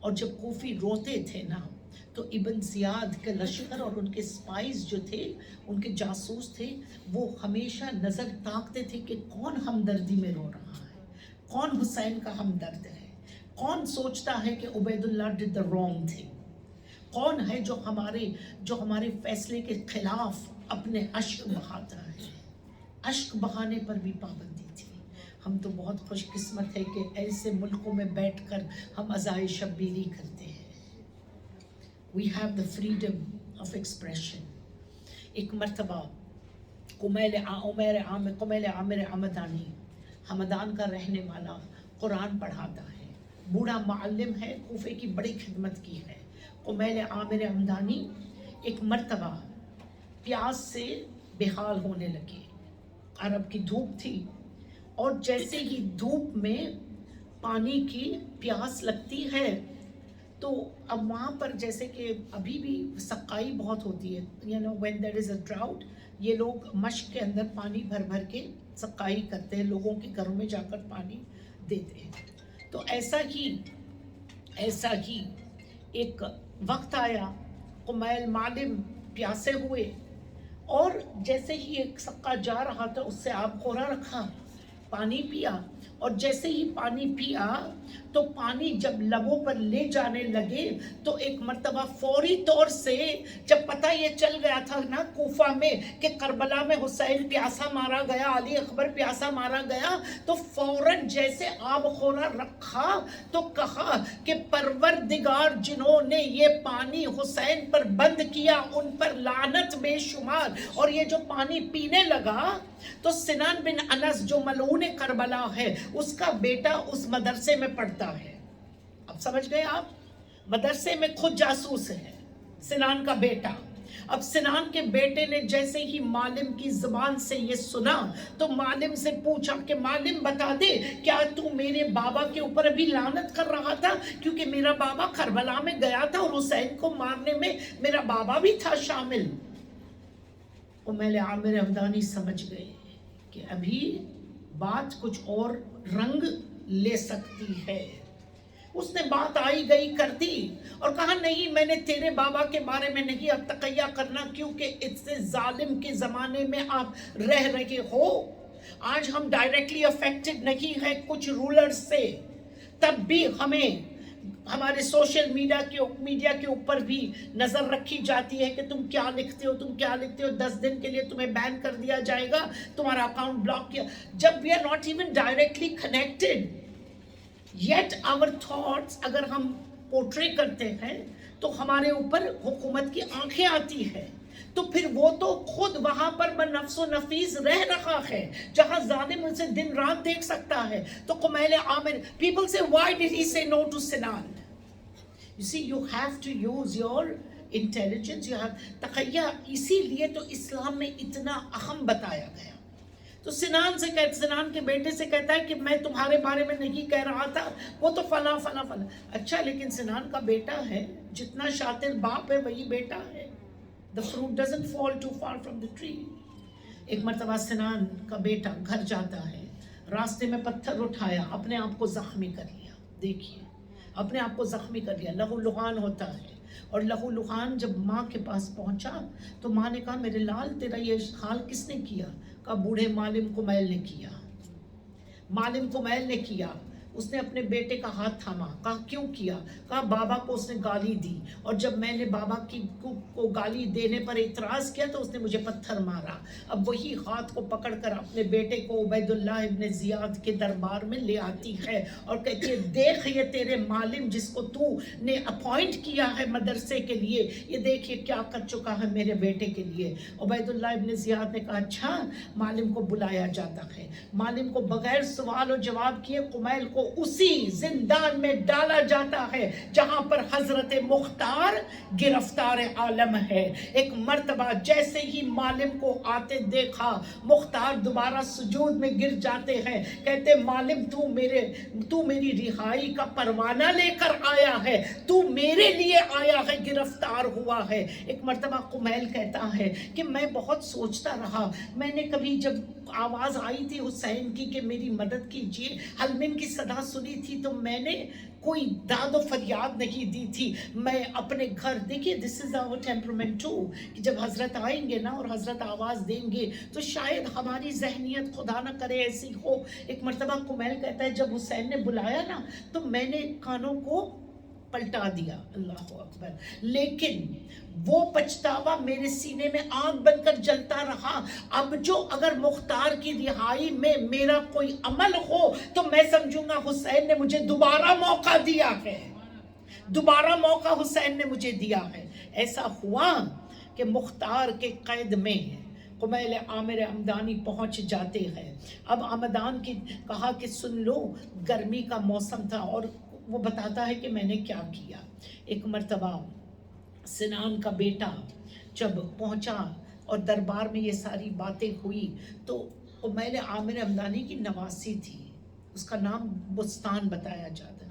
[SPEAKER 1] اور جب کوفی روتے تھے نا تو ابن زیاد کے لشکر اور ان کے سپائز جو تھے، ان کے جاسوس تھے، وہ ہمیشہ نظر تاکتے تھے کہ کون ہمدردی میں رو رہا ہے، کون حسین کا ہمدرد ہے، کون سوچتا ہے کہ عبیداللہ ڈid the wrong thing، کون ہے جو ہمارے فیصلے کے خلاف اپنے اشک بہاتا ہے. اشک بہانے پر بھی پابندی تھی. ہم تو بہت خوش قسمت ہے کہ ایسے ملکوں میں بیٹھ کر ہم عزائے شبیری کرتے ہیں. We have the freedom of expression. ایک مرتبہ قمیل عامر حمدانی، حمدان کا رہنے والا، قرآن پڑھاتا ہے، بوڑھا معلم ہے، کوفے کی بڑی خدمت کی ہے. قمیل عامر حمدانی ایک مرتبہ پیاس سے بے حال ہونے لگے. عرب کی دھوپ تھی، اور جیسے ہی دھوپ میں پانی کی پیاس لگتی ہے تو اب وہاں پر جیسے کہ ابھی بھی سقائی بہت ہوتی ہے، you know when there is a drought, یہ لوگ مشق کے اندر پانی بھر بھر کے سقائی کرتے ہیں، لوگوں کے گھروں میں جا کر پانی دیتے ہیں. تو ایسا ہی ایک وقت آیا، قمیل معلم پیاسے ہوئے، اور جیسے ہی ایک سقا جا رہا تھا اس سے آب خورا رکھا، پانی پیا، اور جیسے ہی پانی پیا تو پانی جب لبوں پر لے جانے لگے تو ایک مرتبہ فوری طور سے جب پتہ یہ چل گیا تھا نا کوفہ میں کہ کربلا میں حسین پیاسا مارا گیا، علی اکبر پیاسا مارا گیا، تو فوراً جیسے آب خورا رکھا تو کہا کہ پروردگار جنہوں نے یہ پانی حسین پر بند کیا ان پر لعنت بے شمار. اور یہ جو پانی پینے لگا تو سنان بن انس جو ملعون کربلا ہے اس کا بیٹا اس مدرسے میں پڑھتا ہے. اب سمجھ گئے آپ، مدرسے میں خود جاسوس ہے سنان کا بیٹا. اب سنان کے بیٹے نے جیسے ہی معلم کی زبان سے یہ سنا تو معلم سے پوچھا کہ معلم بتا دے کیا تو میرے بابا کے اوپر ابھی لعنت کر رہا تھا، کیونکہ میرا بابا کربلا میں گیا تھا اور حسین کو مارنے میں میرا بابا بھی تھا شامل. قمیل عامر ہمدانی سمجھ گئے کہ ابھی بات کچھ اور رنگ لے سکتی ہے. اس نے بات آئی گئی کر دی اور کہا نہیں، میں نے تیرے بابا کے بارے میں نہیں اب تقیہ کرنا، کیونکہ اس سے ظالم کے زمانے میں آپ رہ رہے ہو. آج ہم ڈائریکٹلی افیکٹڈ نہیں ہیں کچھ رولر سے، تب بھی ہمیں ہمارے سوشل میڈیا کے اوپر بھی نظر رکھی جاتی ہے کہ تم کیا لکھتے ہو، 10 دن کے لیے تمہیں بین کر دیا جائے گا، تمہارا اکاؤنٹ بلاک کیا. جب we are not even directly connected yet our thoughts اگر ہم پورٹری کرتے ہیں تو ہمارے اوپر حکومت کی آنکھیں آتی ہے. تو پھر وہ تو خود وہاں پر نفس و نفیس رہ رہا ہے جہاں ظالم اسے دن رات دیکھ سکتا ہے. تو قمیل عامر، people say why did he say no to Sinan? You see, you have to use your intelligence, you have تقیہ. اسی لیے تو اسلام میں اتنا اہم بتایا گیا. تو سنان کے بیٹے سے کہتا ہے کہ میں تمہارے بارے میں نہیں کہہ رہا تھا، وہ تو فلاں فلاں فلاں. اچھا لیکن سنان کا بیٹا ہے، جتنا شاطر باپ ہے وہی بیٹا ہے. The fruit doesn't fall too far from the tree. ایک مرتبہ سنان کا بیٹا گھر جاتا ہے، راستے میں پتھر اٹھایا، اپنے آپ کو زخمی کر لیا. دیکھیے، اپنے آپ کو زخمی کر لیا، لہو لہان ہوتا ہے. اور لہو لہان جب ماں کے پاس پہنچا تو ماں نے کہا میرے لال تیرا یہ حال کس نے کیا؟ کہا بوڑھے معلم قمیل نے کیا. معلم قمیل نے کیا. اس نے اپنے بیٹے کا ہاتھ تھاما. کہا کیوں کیا؟ کہا بابا کو اس نے گالی دی، اور جب میں نے بابا کو گالی دینے پر اعتراض کیا تو اس نے مجھے پتھر مارا. اب وہی ہاتھ کو پکڑ کر اپنے بیٹے کو عبید اللہ ابن زیاد کے دربار میں لے آتی ہے اور کہتی ہے دیکھ یہ تیرے معلم جس کو تو نے اپوائنٹ کیا ہے مدرسے کے لیے، یہ دیکھ یہ کیا کر چکا ہے میرے بیٹے کے لیے. عبید اللہ ابن زیاد نے کہا اچھا. معلم کو بلایا جاتا ہے. معلم کو بغیر سوال و جواب کیے قمیل کو اسی زندان میں ڈالا جاتا ہے جہاں پر حضرت مختار گرفتار عالم ہے. ایک مرتبہ جیسے ہی معلم کو آتے دیکھا، مختار دوبارہ سجود میں گر جاتے ہیں. کہتے معلم تو میری رہائی کا پروانہ لے کر آیا ہے، تو میرے لیے آیا ہے، گرفتار ہوا ہے. ایک مرتبہ قمیل کہتا ہے کہ میں بہت سوچتا رہا، میں نے کبھی جب آواز آئی تھی حسین کی کہ میری مدد کیجیے، حلمن کی صدا سنی تھی تو میں نے کوئی داد و فریاد نہیں دی تھی. میں اپنے گھر، دیکھیے دس از آور ٹیمپرمنٹ ٹو، کہ جب حضرت آئیں گے نا اور حضرت آواز دیں گے تو شاید ہماری ذہنیت خدا نہ کرے ایسی ہو. ایک مرتبہ قمیل کہتا ہے جب حسین نے بلایا نا تو میں نے کانوں کو پلٹا دیا. اللہ اکبر. لیکن وہ پچھتاوا میرے سینے میں آگ بن کر جلتا رہا. اب جو اگر مختار کی رہائی میں میرا کوئی عمل ہو تو میں سمجھوں گا حسین نے مجھے دوبارہ موقع دیا ہے، دوبارہ موقع حسین نے مجھے دیا ہے. ایسا ہوا کہ مختار کے قید میں قمیل عامر ہمدانی پہنچ جاتے ہیں. اب آمدان کی کہا کہ سن لو، گرمی کا موسم تھا، اور وہ بتاتا ہے کہ میں نے کیا کیا. ایک مرتبہ سنان کا بیٹا جب پہنچا اور دربار میں یہ ساری باتیں ہوئی تو قمیل عامر ہمدانی کی نواسی تھی، اس کا نام بستان بتایا جاتا ہے.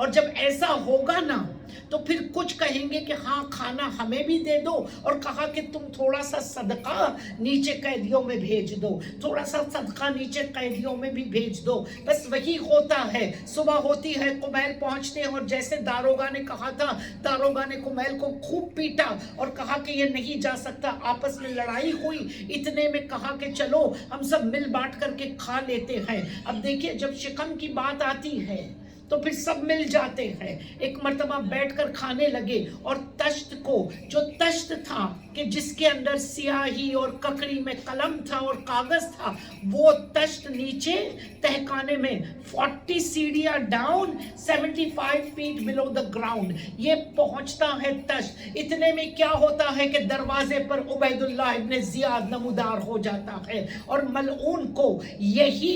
[SPEAKER 1] اور جب ایسا ہوگا نا تو پھر کچھ کہیں گے کہ ہاں کھانا ہمیں بھی دے دو، اور کہا کہ تم تھوڑا سا صدقہ نیچے قیدیوں میں بھیج دو، تھوڑا سا صدقہ نیچے قیدیوں میں بھی بھیج دو. بس وہی ہوتا ہے. صبح ہوتی ہے، قمیل پہنچتے ہیں، اور جیسے داروگا نے کہا تھا، داروگا نے قمیل کو خوب پیٹا اور کہا کہ یہ نہیں جا سکتا. آپس میں لڑائی ہوئی، اتنے میں کہا کہ چلو ہم سب مل بانٹ کر کے کھا لیتے ہیں. اب دیکھیے جب شکم کی بات آتی ہے تو پھر سب مل جاتے ہیں. ایک مرتبہ بیٹھ کر کھانے لگے، اور تشت کو، جو تشت تھا کہ جس کے اندر سیاہی اور ککڑی میں قلم تھا اور کاغذ تھا، وہ تشت نیچے تہخانے میں 40 سیڑھیاں down 75 feet below the ground یہ پہنچتا ہے تشت. اتنے میں کیا ہوتا ہے کہ دروازے پر عبید اللہ ابن زیاد نمودار ہو جاتا ہے، اور ملعون کو یہی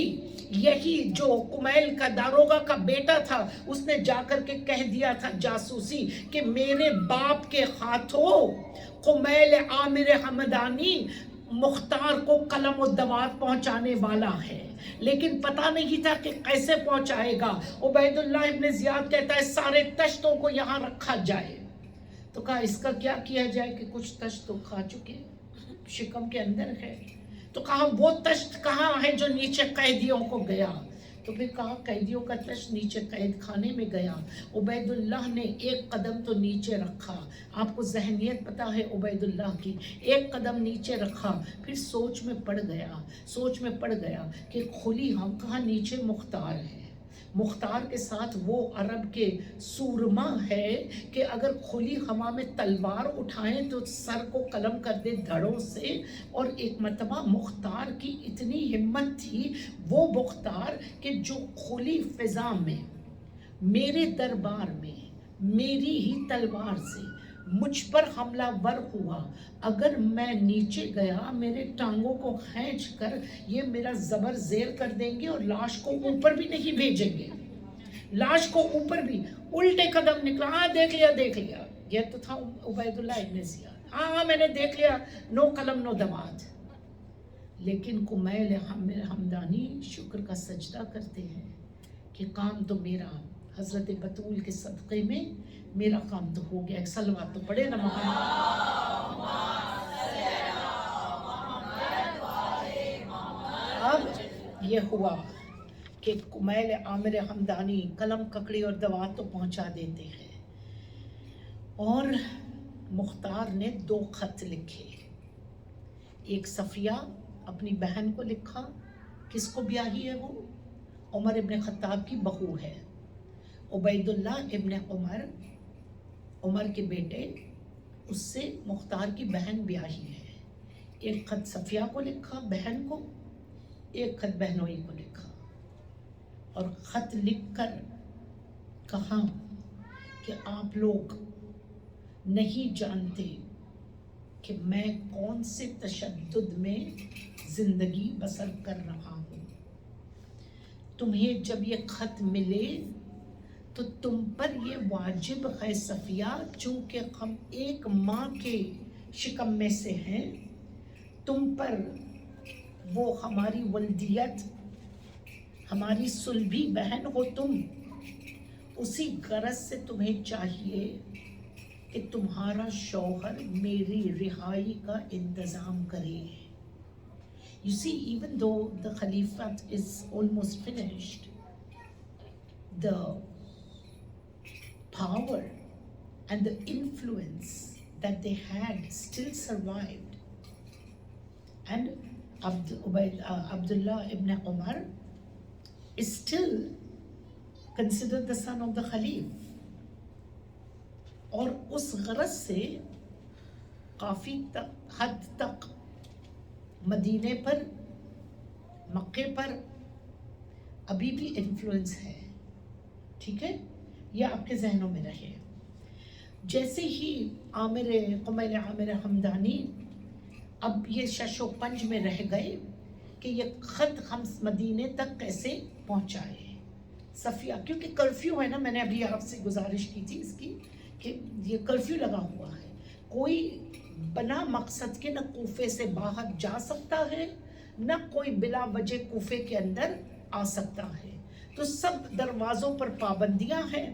[SPEAKER 1] جو قمیل کا داروگا کا بیٹا تھا، اس نے جا کر کے کہہ دیا تھا جاسوسی کہ میرے باپ کے ہاتھوں قمیل عامر حمدانی مختار کو قلم و دوات پہنچانے والا ہے. لیکن پتا نہیں تھا کہ کیسے پہنچائے گا. عبید اللہ ابن زیاد کہتا ہے سارے تشتوں کو یہاں رکھا جائے. تو کہا اس کا کیا کیا جائے کہ کچھ تشت تو کھا چکے، شکم کے اندر ہے. تو کہا وہ تشت کہاں ہے جو نیچے قیدیوں کو گیا؟ تو پھر کہا قیدیوں کا تشت نیچے قید خانے میں گیا. عبید اللہ نے ایک قدم تو نیچے رکھا. آپ کو ذہنیت پتا ہے عبید اللہ کی. ایک قدم نیچے رکھا، پھر سوچ میں پڑ گیا کہ کھلی ہم کہاں نیچے مختار ہے. مختار کے ساتھ وہ عرب کے سورما ہے کہ اگر کھلی ہوا میں تلوار اٹھائیں تو سر کو قلم کر دے دھڑوں سے. اور ایک مرتبہ مختار کی اتنی ہمت تھی، وہ مختار کہ جو کھلی فضا میں میرے دربار میں میری ہی تلوار سے مجھ پر حملہ ور ہوا، اگر میں نیچے گیا میرے ٹانگوں کو کھینچ کر یہ میرا زبر زیر کر دیں گے اور لاش کو اوپر بھی نہیں بھیجیں گے. لاش کو اوپر بھی الٹے قدم نکلا. ہاں دیکھ لیا. یہ تو تھا عبید اللہ ابن زیاد. ہاں میں نے دیکھ لیا، نو قلم نو دوات. لیکن قمیل حمدانی شکر کا سجدہ کرتے ہیں کہ کام تو میرا حضرت بطول کے صدقے میں میرا کام تو ہو گیا. ایک صلوات تو پڑھے نا محمد. اب یہ ہوا کہ قمیل عامر حمدانی قلم ککڑی اور دوات تو پہنچا دیتے ہیں، اور مختار نے 2 خط لکھے. ایک صفیہ اپنی بہن کو لکھا. کس کو بیاہی ہے وہ؟ عمر ابن خطاب کی بہو ہے. عبید اللہ ابن عمر کے بیٹے، اس سے مختار کی بہن بیاہی ہے. ایک خط صفیہ کو لکھا بہن کو، ایک خط بہنوئی کو لکھا، اور خط لکھ کر کہا کہ آپ لوگ نہیں جانتے کہ میں کون سے تشدد میں زندگی بسر کر رہا ہوں. تمہیں جب یہ خط ملے تو تم پر یہ واجب ہے صفیہ، چونکہ ہم ایک ماں کے شکم میں سے ہیں، تم پر وہ ہماری ولدیت، ہماری صلبی بہن ہو تم، اسی غرض سے تمہیں چاہیے کہ تمہارا شوہر میری رہائی کا انتظام کرے. You see, even though the Khalifat is almost finished, the power and the influence that they had still survived. And Abdullah ibn Umar is still considered the son of the Khalif. اور اس غرض سے کافی حد تک مدینے پر، مکے پر ابھی بھی influence ہے. ٹھیک ہے، یہ آپ کے ذہنوں میں رہے. جیسے ہی قمیل عامر حمدانی اب یہ شش و پنج میں رہ گئے کہ یہ خط ہم مدینے تک کیسے پہنچائے. صفیہ، کیونکہ کرفیو ہے نا، میں نے ابھی آپ سے گزارش کی تھی اس کی کہ یہ کرفیو لگا ہوا ہے، کوئی بنا مقصد کے نہ کوفے سے باہر جا سکتا ہے، نہ کوئی بلا وجہ کوفے کے اندر آ سکتا ہے. تو سب دروازوں پر پابندیاں ہیں.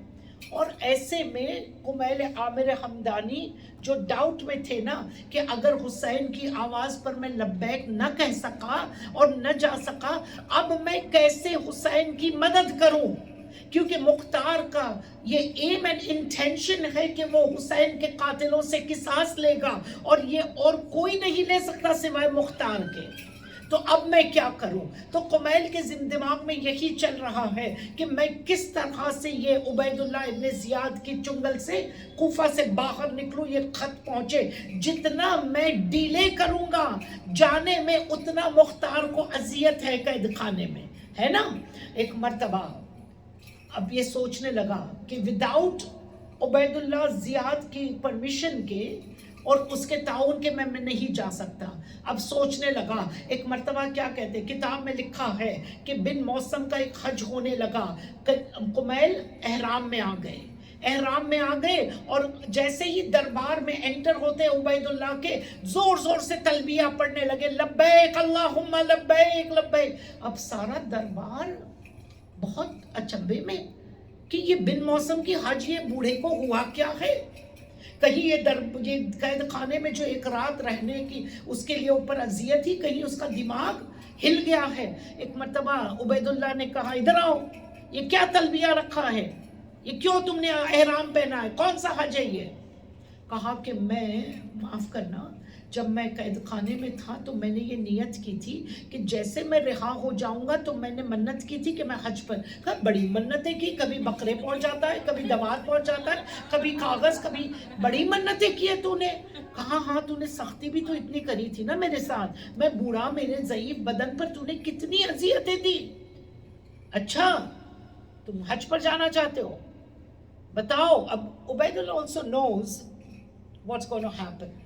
[SPEAKER 1] اور ایسے میں کمیل عامر حمدانی جو ڈاؤٹ میں تھے نا کہ اگر حسین کی آواز پر میں لبیک نہ کہہ سکا اور نہ جا سکا، اب میں کیسے حسین کی مدد کروں، کیونکہ مختار کا یہ ایم اینڈ انٹینشن ہے کہ وہ حسین کے قاتلوں سے قصاص لے گا، اور یہ اور کوئی نہیں لے سکتا سوائے مختار کے، تو اب میں کیا کروں؟ تو کمیل کے دماغ میں یہی چل رہا ہے کہ میں کس طرح سے یہ عبید اللہ ابن زیاد کی چنگل سے کوفہ سے باہر نکلوں، یہ خط پہنچے، جتنا میں ڈیلے کروں گا جانے میں اتنا مختار کو اذیت ہے قید خانے میں، ہے نا۔ ایک مرتبہ اب یہ سوچنے لگا کہ وداؤٹ عبید اللہ زیاد کی پرمیشن کے اور اس کے تعاون کے میں نہیں جا سکتا۔ اب سوچنے لگا، ایک مرتبہ کیا کہتے، کتاب میں لکھا ہے کہ بن موسم کا ایک حج ہونے لگا، کمیل احرام میں آ گئے اور جیسے ہی دربار میں انٹر ہوتے عبید اللہ کے زور زور سے تلبیہ پڑھنے لگے، لبیک اللہم لبیک لبیک۔ اب سارا دربار بہت اچنبے میں کہ یہ بن موسم کی حج، یہ بوڑھے کو ہوا کیا ہے، کہیں یہ قید خانے میں جو ایک رات رہنے کی اس کے لیے اوپر اذیت ہی، کہیں اس کا دماغ ہل گیا ہے۔ ایک مرتبہ عبید اللہ نے کہا، ادھر آؤ، یہ کیا تلبیہ رکھا ہے، یہ کیوں تم نے احرام پہنا ہے، کون سا حج ہے یہ؟ کہا کہ میں معاف کرنا، جب میں قید خانے میں تھا تو میں نے یہ نیت کی تھی کہ جیسے میں رہا ہو جاؤں گا تو میں نے منت کی تھی کہ میں حج پر، کہا بڑی منتیں کی، کبھی بکرے پہنچ جاتا ہے، کبھی دوات پہنچ جاتا ہے، کبھی کاغذ، کبھی بڑی منتیں کی ہے تو نے۔ کہا ہاں، تو نے سختی بھی تو اتنی کری تھی نا میرے ساتھ، میں بوڑھا، میرے ضعیف بدن پر تو نے کتنی اذیتیں دی۔ اچھا تم حج پر جانا چاہتے ہو، بتاؤ۔ اب عبید اللہ also knows what's going to happen،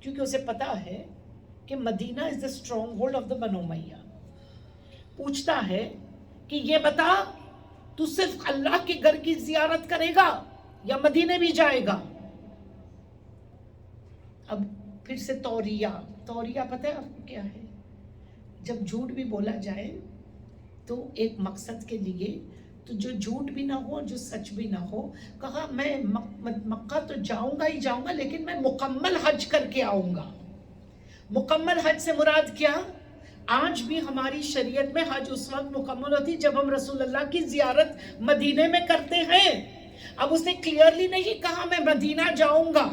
[SPEAKER 1] کیونکہ اسے پتا ہے کہ مدینہ is the stronghold of the بنو امیہ۔ پوچھتا ہے کہ یہ بتا، تو صرف اللہ کے گھر کی زیارت کرے گا یا مدینے بھی جائے گا؟ اب پھر سے توریہ پتہ ہے آپ کو کیا ہے؟ جب جھوٹ بھی بولا جائے تو ایک مقصد کے لیے، تو جو جھوٹ بھی نہ ہو، جو سچ بھی نہ ہو۔ کہا میں مکہ تو جاؤں گا لیکن میں مکمل حج کر کے آؤں گا۔ مکمل حج سے مراد کیا؟ آج بھی ہماری شریعت میں حج اس وقت مکمل ہوتی جب ہم رسول اللہ کی زیارت مدینے میں کرتے ہیں۔ اب اس نے کلیئرلی نہیں کہا میں مدینہ جاؤں گا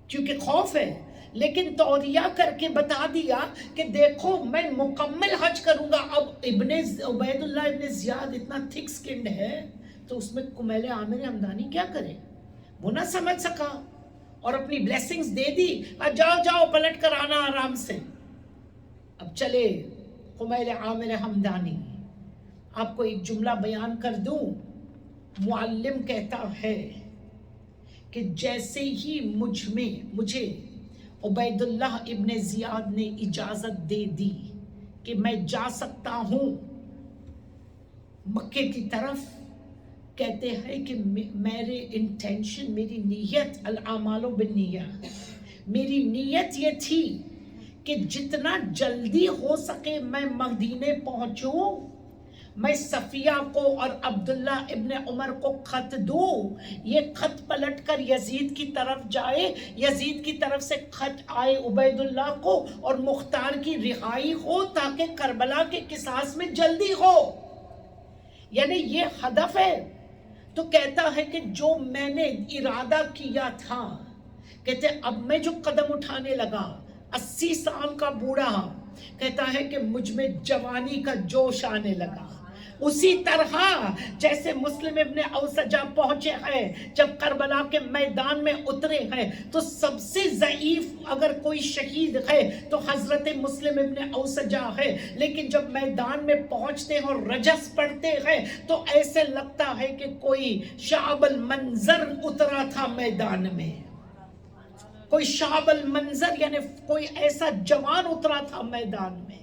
[SPEAKER 1] کیونکہ خوف ہے، لیکن توریہ کر کے بتا دیا کہ دیکھو میں مکمل حج کروں گا۔ اب عبید اللہ ابن زیاد اتنا تھک سکنڈ ہے تو اس میں کمیل عامر حمدانی کیا کرے، وہ نہ سمجھ سکا اور اپنی بلیسنگز دے دی، جاؤ پلٹ کر آنا آرام سے۔ اب چلے کمیل عامر حمدانی، آپ کو ایک جملہ بیان کر دوں، معلم کہتا ہے کہ جیسے ہی مجھے عبید اللہ ابن زیاد نے اجازت دے دی کہ میں جا سکتا ہوں مکے کی طرف، کہتے ہیں کہ میرے انٹینشن، میری نیت، الاعمال بالنیات، میری نیت یہ تھی کہ جتنا جلدی ہو سکے میں مدینے پہنچوں، میں صفیہ کو اور عبداللہ ابن عمر کو خط دوں، یہ خط پلٹ کر یزید کی طرف جائے، یزید کی طرف سے خط آئے عبید اللہ کو اور مختار کی رہائی ہو تاکہ کربلا کے قصاص میں جلدی ہو۔ یعنی یہ ہدف ہے۔ تو کہتا ہے کہ جو میں نے ارادہ کیا تھا، کہتے اب میں جو قدم اٹھانے لگا، 80 سال کا بوڑھا، کہتا ہے کہ مجھ میں جوانی کا جوش آنے لگا، اسی طرح جیسے مسلم ابن اوسجہ پہنچے ہیں، جب کربلا کے میدان میں اترے ہیں تو سب سے ضعیف اگر کوئی شہید ہے تو حضرت مسلم ابن اوسجہ ہے، لیکن جب میدان میں پہنچتے ہیں اور رجس پڑھتے ہیں تو ایسے لگتا ہے کہ کوئی شعب المنظر اترا تھا میدان میں، کوئی شعب المنظر یعنی کوئی ایسا جوان اترا تھا میدان میں۔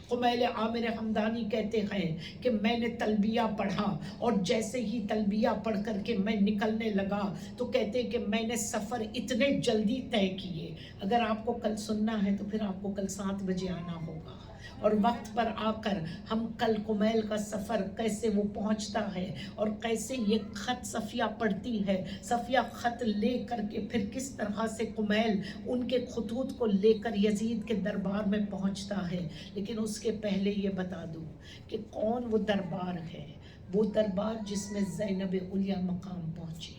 [SPEAKER 1] کمیل عامر حمدانی کہتے ہیں کہ میں نے تلبیہ پڑھا اور جیسے ہی تلبیہ پڑھ کر کے میں نکلنے لگا تو کہتے کہ میں نے سفر اتنے جلدی طے کیے، اگر آپ کو کل سننا ہے تو پھر آپ کو کل 7 بجے آنا ہوگا، اور وقت پر آ کر ہم کل کمیل کا سفر کیسے وہ پہنچتا ہے اور کیسے یہ خط صفیہ پڑھتی ہے، صفیہ خط لے کر کے پھر کس طرح سے کمیل ان کے خطوط کو لے کر یزید کے دربار میں پہنچتا ہے۔ لیکن اس کے پہلے یہ بتا دوں کہ کون وہ دربار ہے، وہ دربار جس میں زینب علیہ مقام پہنچی،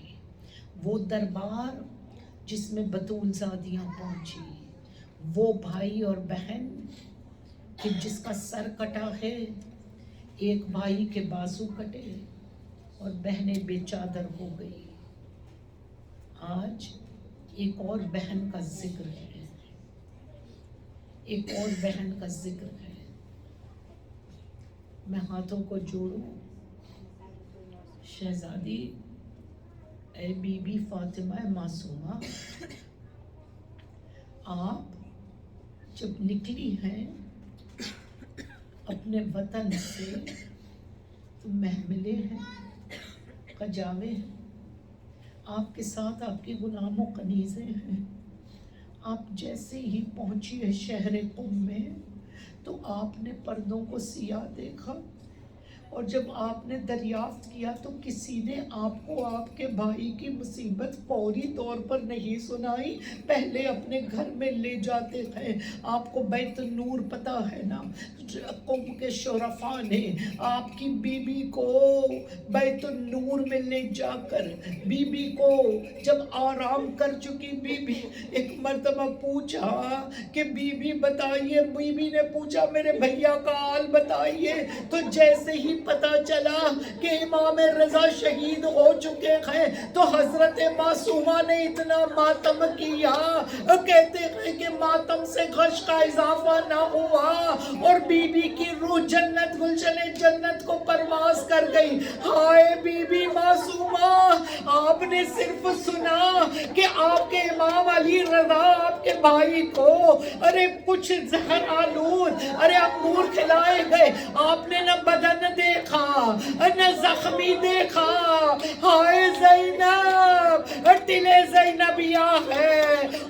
[SPEAKER 1] وہ دربار جس میں بطول زادیاں پہنچی، وہ بھائی اور بہن کہ جس کا سر کٹا ہے، ایک بھائی کے بازو کٹے اور بہنیں بے چادر ہو گئی۔ آج ایک اور بہن کا ذکر ہے، ایک اور بہن کا ذکر ہے۔ میں ہاتھوں کو جوڑوں، شہزادی اے بی بی فاطمہ معصومہ، آپ جب نکلی ہیں اپنے وطن سے تو محملے ہیں، قجاوے ہیں، آپ کے ساتھ آپ کے غلام و کنیزیں ہیں۔ آپ جیسے ہی پہنچی ہے شہر قم میں تو آپ نے پردوں کو سیاہ دیکھا، اور جب آپ نے دریافت کیا تو کسی نے آپ کو آپ کے بھائی کی مصیبت فوری طور پر نہیں سنائی، پہلے اپنے گھر میں لے جاتے ہیں۔ آپ کو بیت النور پتہ ہے نا، قوم کے شرفاء نے آپ کی بی بی کو بیت النور میں لے جا کر بی بی کو جب آرام کر چکی بی بی ایک مرتبہ پوچھا کہ بی بی بتائیے، بی بی نے پوچھا میرے بھیا کا حال بتائیے، تو جیسے ہی پتہ چلا کہ امام رضا شہید ہو چکے ہیں تو حضرت معصومہ نے اتنا ماتم کیا، کہتے ہیں کہ ماتم سے غش کا اضافہ نہ ہوا اور بی بی کی روح جنت گلشن جنت کو پرواز کر گئی۔ ہائے بی بی معصومہ، آپ نے صرف سنا کہ آپ کے امام علی رضا آپ کے بھائی کو ارے کچھ زہر آلود انگور کھلائے گئے، آپ نے نہ بدن دیکھا نہ زخمی دیکھا۔ ہائے زینب، ٹلے زینبیہ ہے،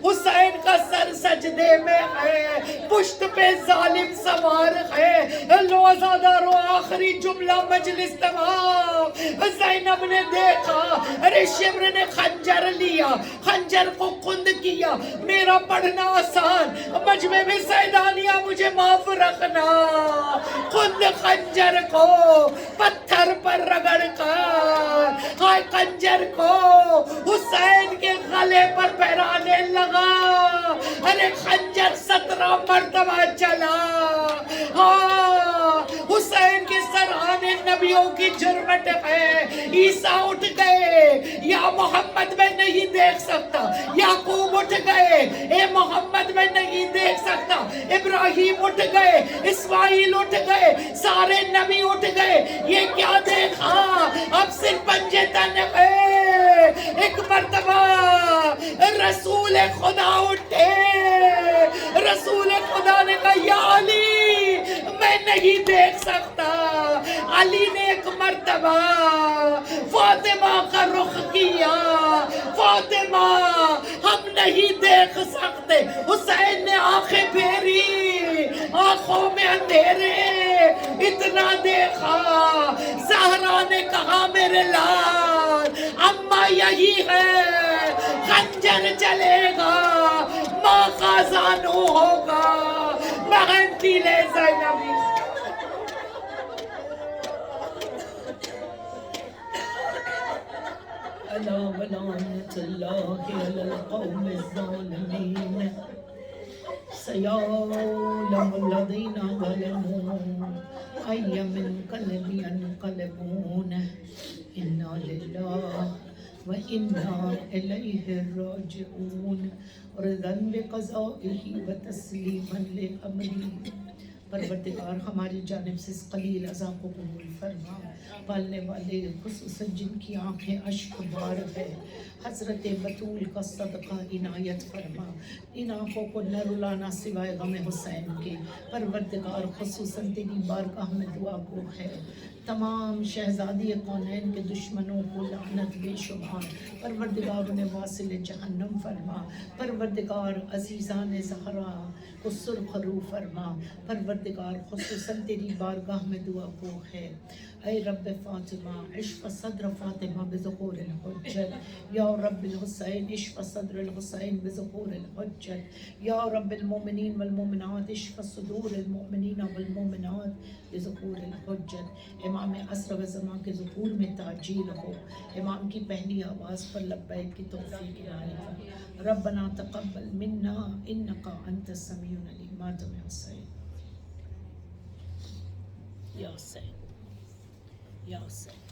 [SPEAKER 1] حسین کا سر سجدے میں ہے، پشت پہ ظالم سوار ہے، لوزادہ رو آخری جملہ مجلس تمام۔ زینب نے دیکھا، ارے شمر نے خنجر لیا، خنجر کو کند کیا، میرا پڑھنا آسان، مجمع میں سیدانیہ مجھے معاف رکھنا، کند خنجر کو پتھر پر رگڑ کر ہائے خنجر کو حسین کے گلے پر پہرانے لگا۔ ارے خنجر 17 مرتبہ چلا، ہاں حسین کے سرحانے نبیوں کی جرمٹ ہے۔ عیسیٰ اٹھ گئے، یا محمد میں نہیں دیکھ سکتا، یعقوب اٹھ گئے، اے محمد میں نہیں دیکھ سکتا، ابراہیم اٹھ گئے، اسماعیل اٹھ گئے، سارے نبی اٹھ گئے، یہ کیا دیکھا، اب صرف پنجے تن ہے۔ ایک مرتبہ رسول خدا اٹھے، رسول خدا نے کہا یا علی میں نہیں دیکھ سکتا۔ علی نے ایک مرتبہ فاطمہ کا رخ کیا، فاطمہ ہم نہیں دیکھ سکتے۔ حسین نے آنکھیں پھیری، آنکھوں میں اندھیرے، اتنا دیکھا۔ زہرا نے کہا میرے لال اماں یہی ہے، خنجر چلے گا، ماں کا زانو ہوگا، بہن ٹیلے زینبی۔ الا ولعنت اللہ علی القوم الظالمین سیعلم الذین ظلموا ای منقلب ینقلبون انا للہ وَإِنَّا إِلَيْهِ الرَّاجِعُونَ رِضًا بِقَضَائِهِ وَتَسْلِيمًا لِأَمْرِهِ۔ پروردگار ہماری جانب سے اس قلیل عزا کو قبول فرما، پالنے والے خصوصاً جن کی آنکھیں اشک بار ہے حضرت بطول کا صدقہ عنایت فرما، ان آنکھوں کو نہ رلانا سوائے غم حسین کے۔ پروردگار خصوصاً تیری بارگاہ میں دعا گو ہے، تمام شہزادی کونین کے دشمنوں کو لعنت بے شمار، پروردگار انہیں واصل جہنم فرما۔ پروردگار عزیزان زہرا کو سرخ رو فرما. پروردگار خصوصاً تیری بارگاہ میں دعا گو ہے. اے رب فاطمہ اشف صدر فاطمہ بظہور الحجت. یا رب الحسین اشف صدر الحسین بظہور الحجت. یا رب المومنین والمومنات اشف صدور المؤمنین والمومنات بظہور الحجت. امام عصر و زمان کے ظہور میں تعجیل ہو. امام کی پہلی آواز پر لبیک کی توفیق عنایت فرما. ربنا تقبل منا انک انت السمیع العلیم. مادم حسین یا حسین یا حسین.